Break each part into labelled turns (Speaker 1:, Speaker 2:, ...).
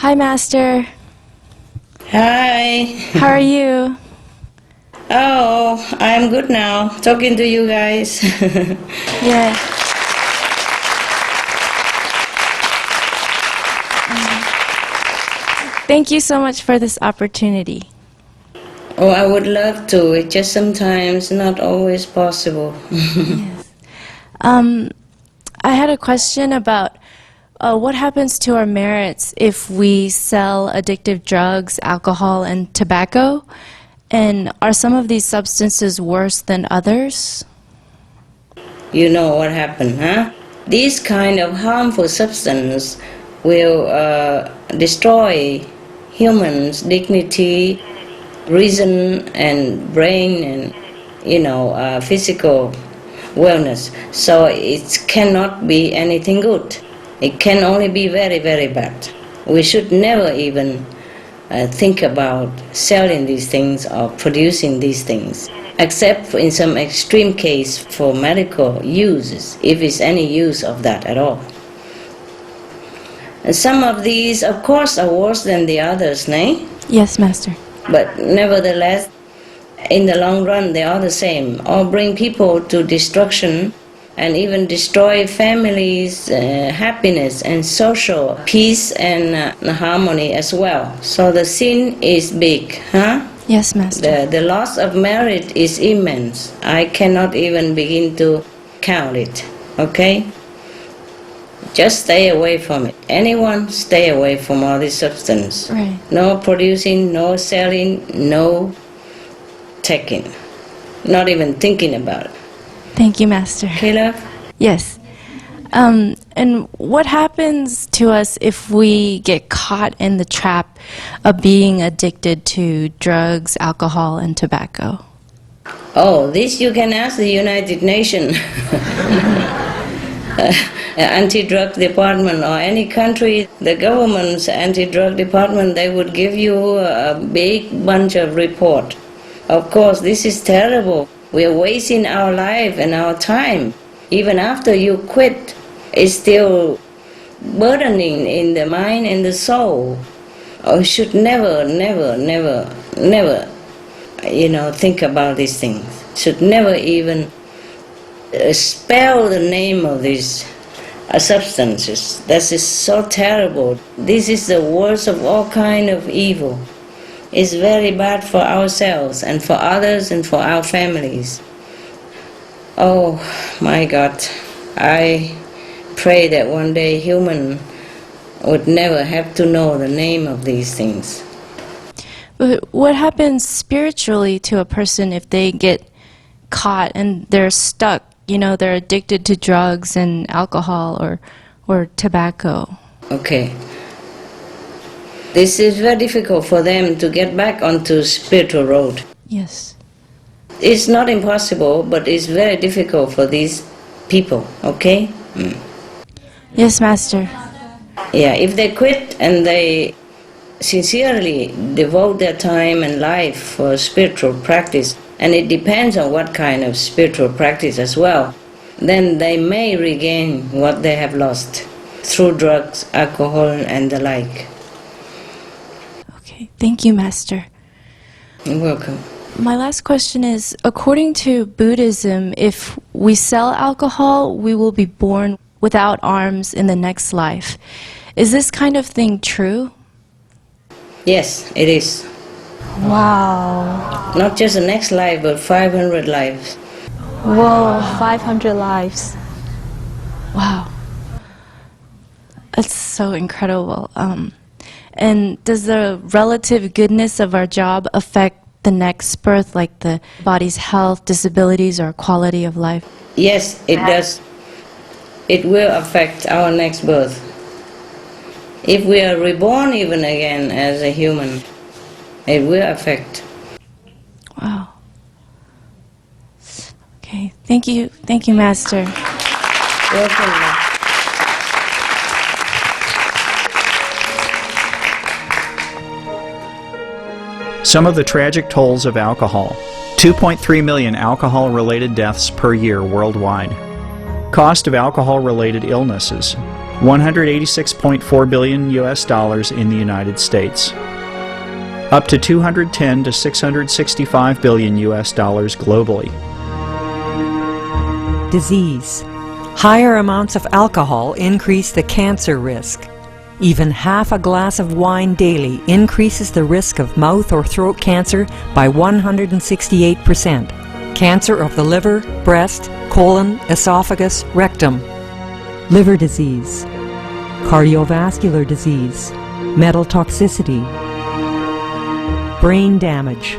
Speaker 1: Hi, Master.
Speaker 2: Hi.
Speaker 1: How are you?
Speaker 2: Oh, I'm good now, talking to you guys.
Speaker 1: Yeah. Thank you so much for this opportunity.
Speaker 2: Oh, I would love to. It's just sometimes not always possible.
Speaker 1: Yes. I had a question about what happens to our merits if we sell addictive drugs, alcohol, and tobacco? And are some of these substances worse than others?
Speaker 2: You know what happened, huh? These kind of harmful substances will destroy humans' dignity, reason, and brain, and physical wellness. So it cannot be anything good. It can only be very, very bad. We should never even think about selling these things or producing these things, except in some extreme case for medical uses, if it's any use of that at all. And some of these, of course, are worse than the others, nay?
Speaker 1: Yes, Master.
Speaker 2: But nevertheless, in the long run, they are the same, or bring people to destruction and even destroy families' happiness and social peace and harmony as well. So the sin is big, huh?
Speaker 1: Yes, Master.
Speaker 2: The loss of merit is immense. I cannot even begin to count it, okay? Just stay away from it. Anyone, stay away from all this substance.
Speaker 1: Right.
Speaker 2: No producing, no selling, no taking. Not even thinking about it.
Speaker 1: Thank you, Master.
Speaker 2: Okay, love?
Speaker 1: Yes. And what happens to us if we get caught in the trap of being addicted to drugs, alcohol, and tobacco?
Speaker 2: Oh, this you can ask the United Nations. Anti-drug department or any country, the government's anti-drug department, they would give you a big bunch of report. Of course, this is terrible. We are wasting our life and our time. Even after you quit, it's still burdening in the mind and the soul. Oh, you should never, never, never, never, think about these things. Should never even spell the name of these substances. That is so terrible. This is the worst of all kind of evil. It's very bad for ourselves and for others and for our families. Oh my God, I pray that one day human would never have to know the name of these things.
Speaker 1: But what happens spiritually to a person if they get caught and they're stuck? They're addicted to drugs and alcohol or tobacco.
Speaker 2: Okay. This is very difficult for them to get back onto spiritual road.
Speaker 1: Yes.
Speaker 2: It's not impossible, but it's very difficult for these people, okay?
Speaker 1: Yes, Master.
Speaker 2: Yeah, if they quit and they sincerely devote their time and life for spiritual practice, and it depends on what kind of spiritual practice as well, then they may regain what they have lost through drugs, alcohol, and the like.
Speaker 1: Okay, thank you, Master.
Speaker 2: You're welcome.
Speaker 1: My last question is, according to Buddhism, if we sell alcohol, we will be born without arms in the next life. Is this kind of thing true?
Speaker 2: Yes, it is.
Speaker 3: Wow.
Speaker 2: Not just the next life, but 500 lives.
Speaker 3: Whoa, 500 lives.
Speaker 1: Wow. That's so incredible. And does the relative goodness of our job affect the next birth, like the body's health, disabilities, or quality of life?
Speaker 2: Yes, it does. It will affect our next birth. If we are reborn even again as a human, it will affect.
Speaker 1: Wow. Okay, thank you, Master.
Speaker 2: Welcome.
Speaker 4: Some of the tragic tolls of alcohol. 2.3 million alcohol-related deaths per year worldwide. Cost of alcohol-related illnesses. $186.4 billion US dollars in the United States. Up to $210 to $665 billion US dollars globally.
Speaker 5: Disease. Higher amounts of alcohol increase the cancer risk. Even half a glass of wine daily increases the risk of mouth or throat cancer by 168%. Cancer of the liver, breast, colon, esophagus, rectum. Liver disease. Cardiovascular disease. Metal toxicity. Brain damage.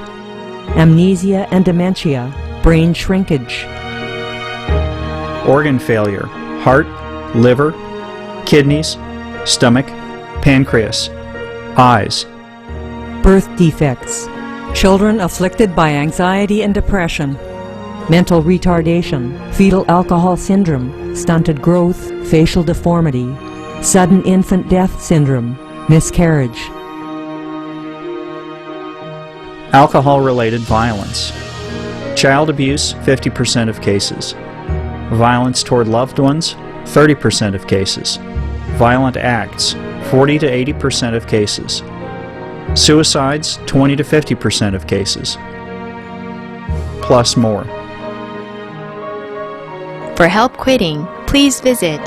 Speaker 5: Amnesia and dementia. Brain shrinkage.
Speaker 4: Organ failure, heart, liver, kidneys, stomach, pancreas, eyes.
Speaker 5: Birth defects. Children afflicted by anxiety and depression. Mental retardation, fetal alcohol syndrome, stunted growth, facial deformity, sudden infant death syndrome, miscarriage.
Speaker 4: Alcohol-related violence. Child abuse, 50% of cases. Violence toward loved ones, 30% of cases. Violent acts, 40 to 80% of cases. Suicides, 20 to 50% of cases. Plus more.
Speaker 6: For help quitting, please visit.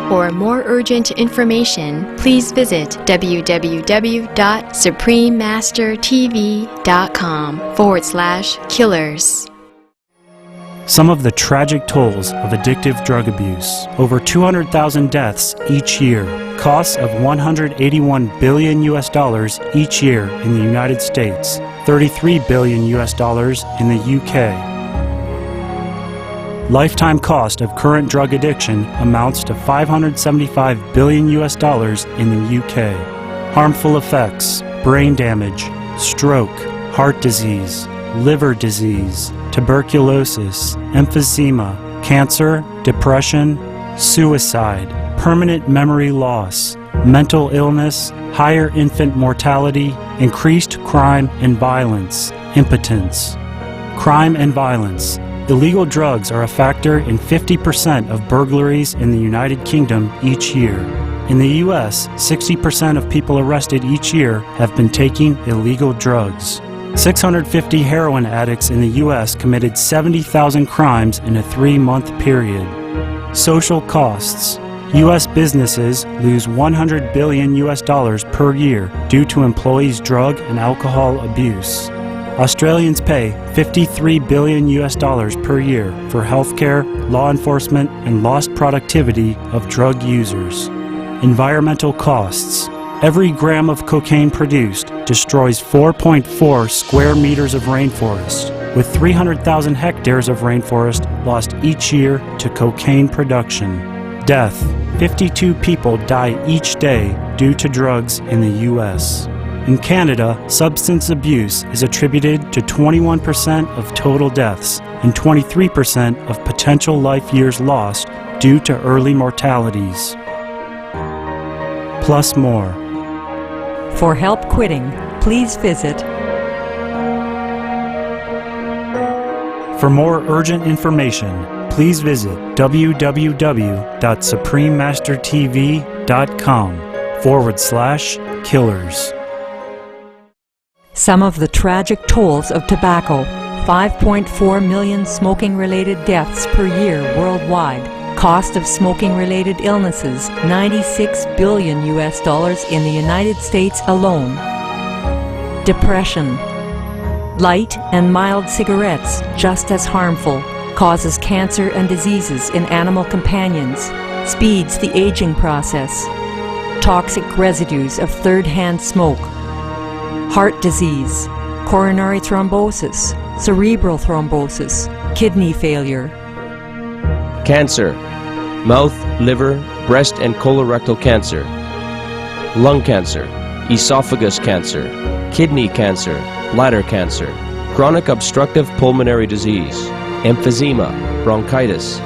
Speaker 6: For more urgent information, please visit www.suprememastertv.com/killers.
Speaker 7: Some of the tragic tolls of addictive drug abuse. Over 200,000 deaths each year. Costs of $181 billion US dollars each year in the United States. $33 billion US dollars in the UK. Lifetime cost of current drug addiction amounts to $575 billion US dollars in the UK. Harmful effects: brain damage, stroke, heart disease, liver disease, tuberculosis, emphysema, cancer, depression, suicide, permanent memory loss, mental illness, higher infant mortality, increased crime and violence, impotence. Crime and violence. Illegal drugs are a factor in 50% of burglaries in the United Kingdom each year. In the U.S., 60% of people arrested each year have been taking illegal drugs. 650 heroin addicts in the U.S. committed 70,000 crimes in a 3-month period. Social costs. U.S. businesses lose $100 billion US dollars per year due to employees' drug and alcohol abuse. Australians pay $53 billion US dollars per year for healthcare, law enforcement, and lost productivity of drug users. Environmental costs. Every gram of cocaine produced destroys 4.4 square meters of rainforest, with 300,000 hectares of rainforest lost each year to cocaine production. Death. 52 people die each day due to drugs in the U.S. In Canada, substance abuse is attributed to 21% of total deaths and 23% of potential life years lost due to early mortalities. Plus more.
Speaker 5: For help quitting, please visit.
Speaker 7: For more urgent information, please visit www.suprememastertv.com/killers.
Speaker 5: Some of the tragic tolls of tobacco. 5.4 million smoking-related deaths per year worldwide. Cost of smoking-related illnesses, $96 billion US dollars in the United States alone. Depression. Light and mild cigarettes, just as harmful, causes cancer and diseases in animal companions, speeds the aging process. Toxic residues of third-hand smoke. Heart disease, coronary thrombosis, cerebral thrombosis, kidney failure.
Speaker 8: Cancer, mouth, liver, breast and colorectal cancer, lung cancer, esophagus cancer, kidney cancer, bladder cancer, chronic obstructive pulmonary disease, emphysema, bronchitis,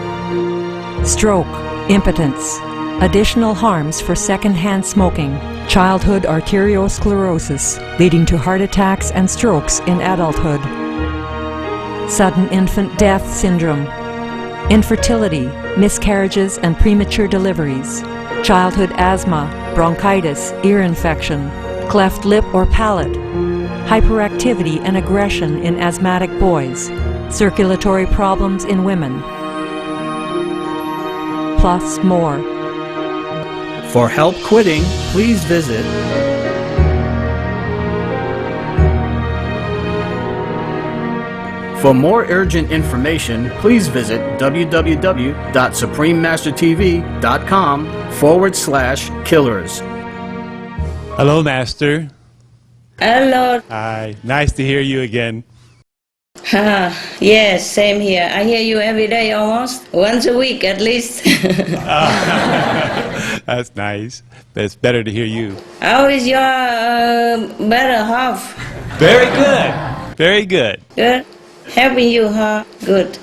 Speaker 5: Stroke, impotence, additional harms for second-hand smoking, childhood arteriosclerosis, leading to heart attacks and strokes in adulthood, sudden infant death syndrome, infertility, miscarriages and premature deliveries, childhood asthma, bronchitis, ear infection, cleft lip or palate, hyperactivity and aggression in asthmatic boys, circulatory problems in women, plus more.
Speaker 4: For help quitting, please visit For more urgent information, please visit www.suprememastertv.com/killers.
Speaker 9: Hello, Master.
Speaker 2: Hello.
Speaker 9: Hi. Nice to hear you again.
Speaker 2: Yes, same here. I hear you every day almost, once a week at least.
Speaker 9: That's nice. It's better to hear you.
Speaker 2: How is your better half?
Speaker 9: Very good. Very good.
Speaker 2: Good? Helping you, huh? Good.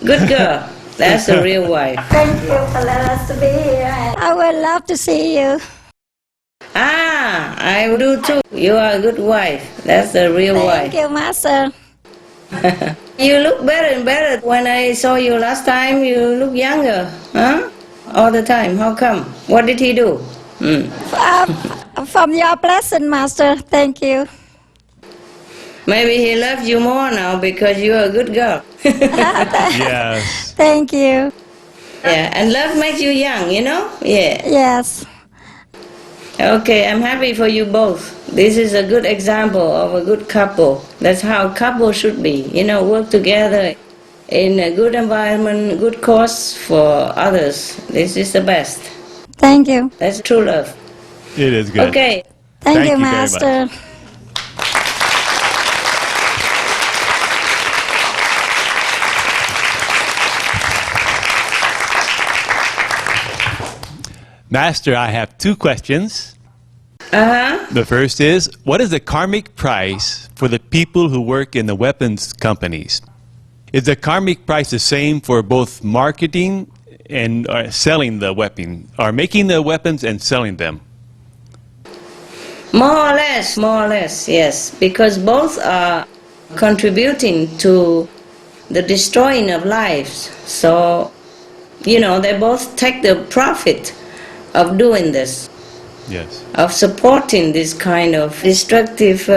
Speaker 2: Good girl. That's a real wife.
Speaker 10: Thank you for letting us to be here. I would love to see you.
Speaker 2: I do too. You are a good wife. That's the real wife.
Speaker 10: Thank you, Master.
Speaker 2: You look better and better. When I saw you last time, you look younger, huh? All the time. How come? What did he do?
Speaker 10: From your blessing, Master. Thank you.
Speaker 2: Maybe he loves you more now because you're a good girl.
Speaker 9: Yes.
Speaker 10: Thank you.
Speaker 2: Yeah, and love makes you young, you know? Yeah.
Speaker 10: Yes.
Speaker 2: Okay, I'm happy for you both. This is a good example of a good couple. That's how couples should be. You know, work together in a good environment, good cause for others. This is the best.
Speaker 10: Thank you.
Speaker 2: That's true love.
Speaker 9: It is good.
Speaker 2: Okay.
Speaker 10: Thank you,
Speaker 9: you very much.
Speaker 10: Master.
Speaker 9: Master, I have two questions.
Speaker 2: Uh-huh.
Speaker 9: The first is, what is the karmic price for the people who work in the weapons companies? Is the karmic price the same for both marketing and selling the weapon, or making the weapons and selling them?
Speaker 2: More or less, yes. Because both are contributing to the destroying of lives. So, you know, they both take the profit of doing this.
Speaker 9: Yes.
Speaker 2: Of supporting this kind of destructive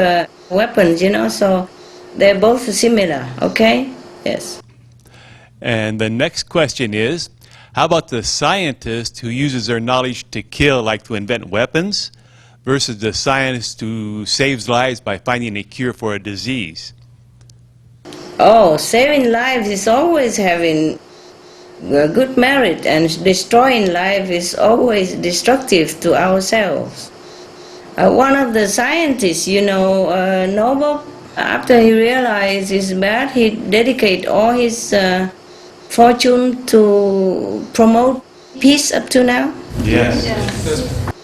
Speaker 2: weapons, you know, so they're both similar, okay? Yes.
Speaker 9: And the next question is, how about the scientist who uses their knowledge to kill, like to invent weapons, versus the scientist who saves lives by finding a cure for a disease?
Speaker 2: Oh, saving lives is always having a good merit, and destroying life is always destructive to ourselves. One of the scientists, you know, Nobel, after he realized it's bad, he dedicated all his fortune to promote peace up to now.
Speaker 9: Yes.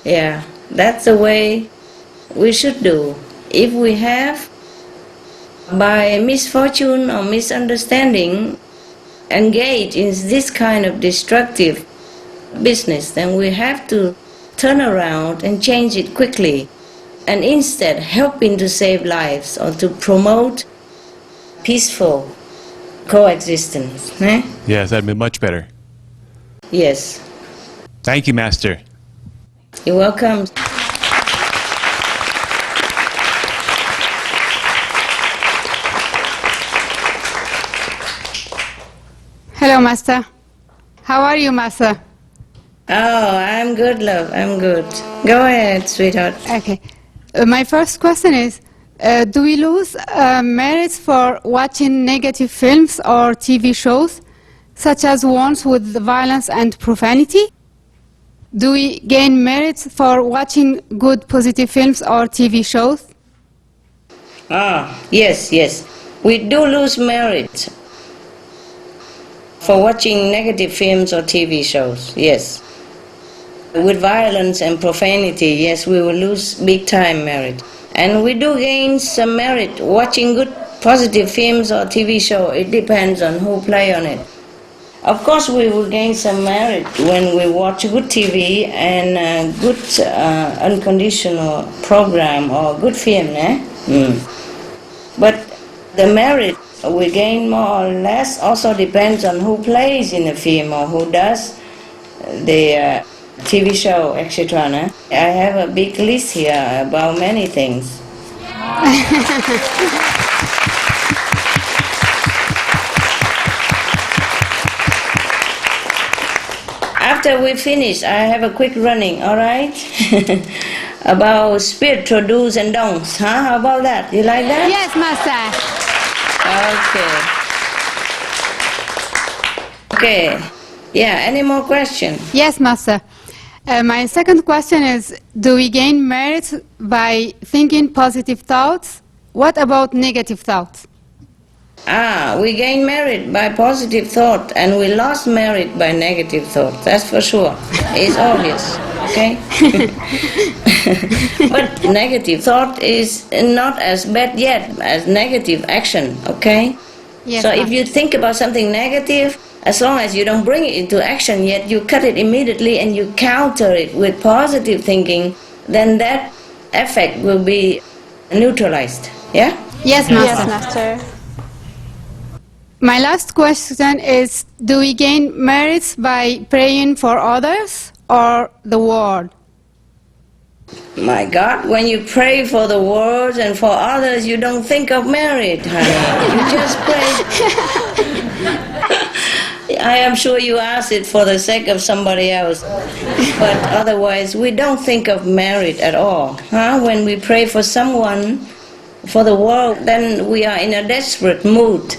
Speaker 2: Yeah, that's the way we should do. If we have, by misfortune or misunderstanding, engage in this kind of destructive business, then we have to turn around and change it quickly, and instead helping to save lives or to promote peaceful coexistence. Eh?
Speaker 9: Yes, that'd be much better.
Speaker 2: Yes.
Speaker 9: Thank you, Master.
Speaker 2: You're welcome.
Speaker 11: Hello, Master. How are you, Master?
Speaker 2: Oh, I'm good, love. I'm good. Go ahead, sweetheart.
Speaker 11: Okay. My first question is, do we lose merits for watching negative films or TV shows, such as ones with violence and profanity? Do we gain merits for watching good, positive films or TV shows?
Speaker 2: Yes. We do lose merit for watching negative films or TV shows, yes. With violence and profanity, yes, we will lose big time merit. And we do gain some merit watching good positive films or TV show. It depends on who play on it. Of course we will gain some merit when we watch good TV and good unconditional program or good film. But the merit We gain more or less, also depends on who plays in the film or who does the TV show, etc. No? I have a big list here about many things. After we finish, I have a quick running, all right? About spiritual do's and don'ts, huh? How about that? You like that?
Speaker 11: Yes, Master.
Speaker 2: Okay. Yeah, any more questions?
Speaker 11: Yes, Master. My second question is, do we gain merit by thinking positive thoughts? What about negative thoughts?
Speaker 2: We gain merit by positive thought, and we lost merit by negative thought. That's for sure. It's obvious, okay? But negative thought is not as bad yet as negative action, okay?
Speaker 11: Yes,
Speaker 2: so if you think about something negative, as long as you don't bring it into action yet, you cut it immediately and you counter it with positive thinking, then that effect will be neutralized, yeah?
Speaker 11: Yes, Master.
Speaker 3: Yes, Master.
Speaker 11: My last question is, do we gain merits by praying for others or the world?
Speaker 2: My God, when you pray for the world and for others, you don't think of merit, honey. You just pray. I am sure you ask it for the sake of somebody else. But otherwise, we don't think of merit at all. Huh? When we pray for someone, for the world, then we are in a desperate mood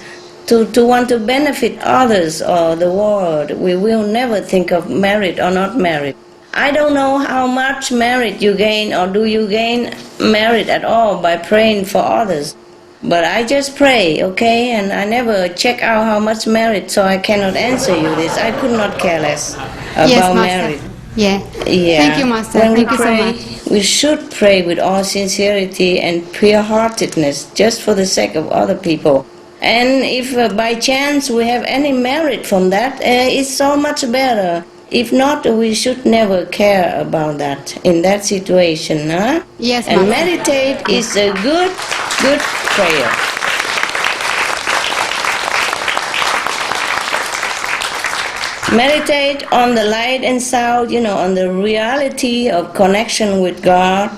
Speaker 2: to want to benefit others or the world. We will never think of merit or not merit. I don't know how much merit you gain, or do you gain merit at all by praying for others. But I just pray, okay? And I never check out how much merit, so I cannot answer you this. I could not care less about
Speaker 11: Yes, Master.
Speaker 2: merit.
Speaker 11: Yeah. Thank you, Master.
Speaker 2: When
Speaker 11: Thank
Speaker 2: we
Speaker 11: you
Speaker 2: pray,
Speaker 11: so much.
Speaker 2: we should pray with all sincerity and pure-heartedness, just for the sake of other people. And if by chance we have any merit from that, it's so much better. If not, we should never care about that in that situation, huh?
Speaker 11: Yes,
Speaker 2: and
Speaker 11: Master.
Speaker 2: meditate is a good prayer. Meditate on the light and sound, on the reality of connection with God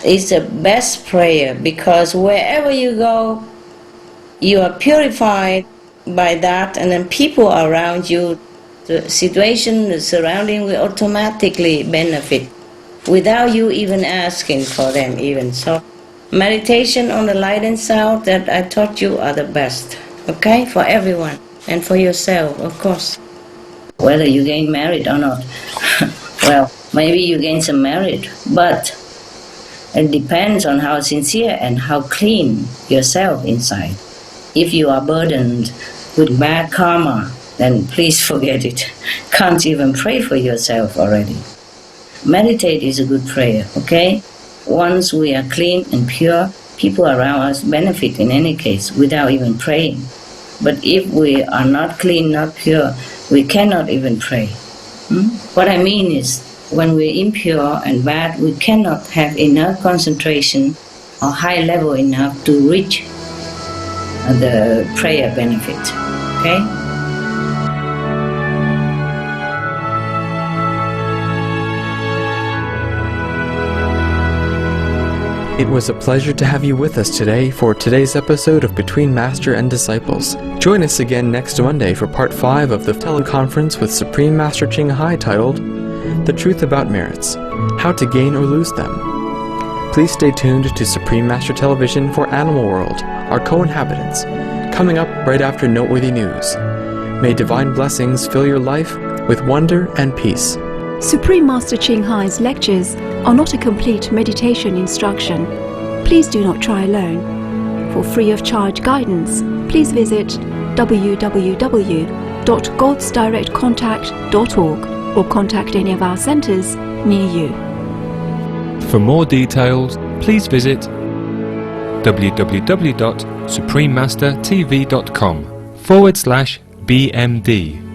Speaker 2: is the best prayer, because wherever you go, you are purified by that, and then people around you, the situation, the surrounding will automatically benefit without you even asking for them even. So meditation on the light and sound that I taught you are the best, okay, for everyone and for yourself, of course. Whether you gain merit or not, well, maybe you gain some merit, but it depends on how sincere and how clean yourself inside. If you are burdened with bad karma, then please forget it. Can't even pray for yourself already. Meditate is a good prayer, okay? Once we are clean and pure, people around us benefit in any case without even praying. But if we are not clean, not pure, we cannot even pray. What I mean is, when we're impure and bad, we cannot have enough concentration or high level enough to reach the prayer benefit, okay?
Speaker 12: It was a pleasure to have you with us today for today's episode of Between Master and Disciples. Join us again next Monday for Part 5 of the teleconference with Supreme Master Ching Hai titled The Truth About Merits, How to Gain or Lose Them. Please stay tuned to Supreme Master Television for Animal World, our co-inhabitants, coming up right after noteworthy news. May divine blessings fill your life with wonder and peace.
Speaker 13: Supreme Master Ching Hai's lectures are not a complete meditation instruction. Please do not try alone. For free of charge guidance, please visit www.godsdirectcontact.org or contact any of our centers near you.
Speaker 14: For more details, please visit www.suprememastertv.com/BMD.